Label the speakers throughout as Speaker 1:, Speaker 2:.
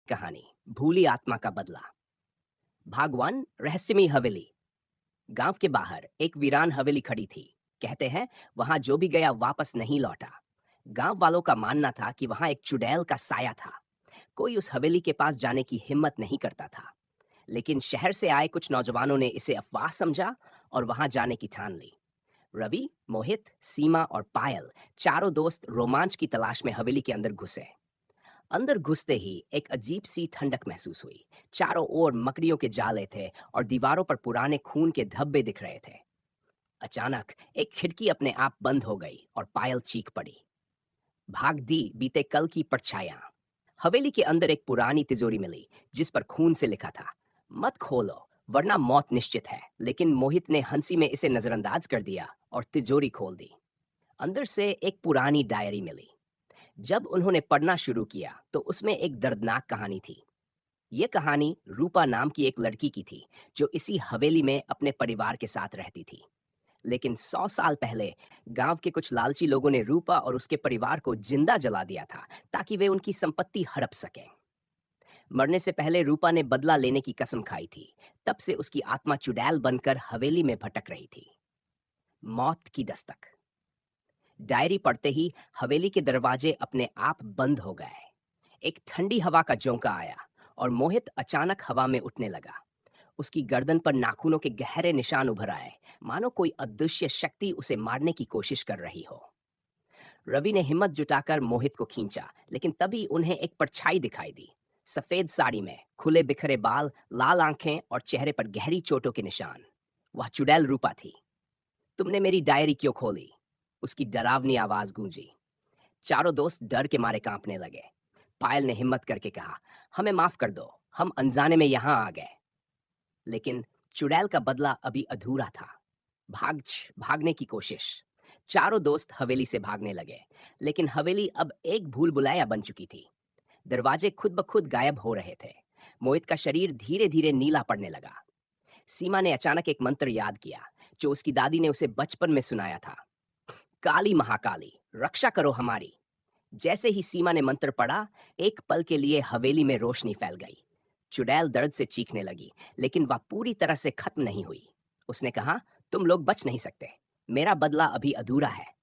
Speaker 1: कहानी भूली आत्मा का बदला। भागवान रहस्यमयी हवेली। गांव के बाहर एक वीरान हवेली खड़ी थी। कहते हैं वहां जो भी गया वापस नहीं लौटा। गांव वालों का मानना था कि वहां एक चुड़ैल का साया था। कोई उस हवेली के पास जाने की हिम्मत नहीं करता था। लेकिन शहर से आए कुछ नौजवानों ने इसे अफवाह समझा और वहां जाने की ठान ली। रवि, मोहित, सीमा और पायल, चारों दोस्त रोमांच की तलाश में हवेली के अंदर घुसे। अंदर घुसते ही एक अजीब सी ठंडक महसूस हुई। चारों ओर मकड़ियों के जाले थे और दीवारों पर पुराने खून के धब्बे दिख रहे थे। अचानक एक खिड़की अपने आप बंद हो गई और पायल चीख पड़ी। भाग दी बीते कल की परछाइयां। हवेली के अंदर एक पुरानी तिजोरी मिली जिस पर खून से लिखा था, मत खोलो वरना मौत निश्चित है। लेकिन मोहित ने हंसी में इसे नजरअंदाज कर दिया और तिजोरी खोल दी। अंदर से एक पुरानी डायरी मिली। जब उन्होंने पढ़ना शुरू किया तो उसमें एक दर्दनाक कहानी थी। ये कहानी रूपा नाम की एक लड़की की थी जो इसी हवेली में अपने परिवार के साथ रहती थी। लेकिन 100 साल पहले गांव के कुछ लालची लोगों ने रूपा और उसके परिवार को जिंदा जला दिया था ताकि वे उनकी संपत्ति हड़प सकें। मरने से पहले रूपा ने बदला लेने की कसम खाई थी। तब से उसकी आत्मा चुड़ैल बनकर हवेली में भटक रही थी। मौत की दस्तक। डायरी पढ़ते ही हवेली के दरवाजे अपने आप बंद हो गए। एक ठंडी हवा का झोंका आया और मोहित अचानक हवा में उठने लगा। उसकी गर्दन पर नाखूनों के गहरे निशान उभर आए, मानो कोई अदृश्य शक्ति उसे मारने की कोशिश कर रही हो। रवि ने हिम्मत जुटाकर मोहित को खींचा, लेकिन तभी उन्हें एक परछाई दिखाई दी। सफेद साड़ी में खुले बिखरे बाल, लाल आंखें और चेहरे पर गहरी चोटों के निशान। वह चुड़ैल रूपा थी। तुमने मेरी डायरी क्यों खोली? उसकी डरावनी आवाज गूंजी। चारों दोस्त डर के मारे कांपने लगे। पायल ने हिम्मत करके कहा, हमें माफ कर दो, हम अनजाने में यहाँ आ गए। लेकिन चुड़ैल का बदला अभी अधूरा था। भागने की कोशिश। चारों दोस्त हवेली से भागने लगे, लेकिन हवेली अब एक भूल भुलैया बन चुकी थी। दरवाजे खुद ब खुद गायब हो रहे थे। मोहित का शरीर धीरे धीरे नीला पड़ने लगा। सीमा ने अचानक एक मंत्र याद किया जो उसकी दादी ने उसे बचपन में सुनाया था। काली महाकाली, रक्षा करो हमारी। जैसे ही सीमा ने मंत्र पढ़ा, एक पल के लिए हवेली में रोशनी फैल गई। चुड़ैल दर्द से चीखने लगी, लेकिन वह पूरी तरह से खत्म नहीं हुई। उसने कहा, तुम लोग बच नहीं सकते, मेरा बदला अभी अधूरा है।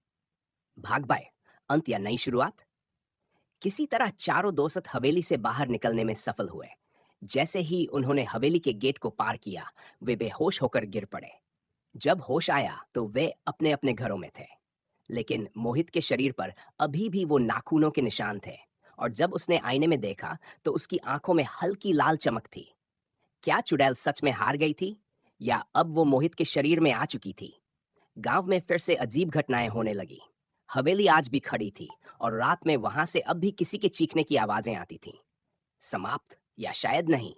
Speaker 1: भाग बाय, अंत या नई शुरुआत। किसी तरह चारों दोस्त हवेली से बाहर निकलने में सफल हुए। जैसे ही उन्होंने हवेली के गेट को पार किया, वे बेहोश होकर गिर पड़े। जब होश आया तो वे अपने अपने घरों में थे। लेकिन मोहित के शरीर पर अभी भी वो नाखूनों के निशान थे। और जब उसने आईने में देखा तो उसकी आंखों में हल्की लाल चमक थी। क्या चुड़ैल सच में हार गई थी, या अब वो मोहित के शरीर में आ चुकी थी? गांव में फिर से अजीब घटनाएं होने लगी। हवेली आज भी खड़ी थी और रात में वहां से अब भी किसी के चीखने की आवाजें आती थीं। समाप्त, या शायद नहीं।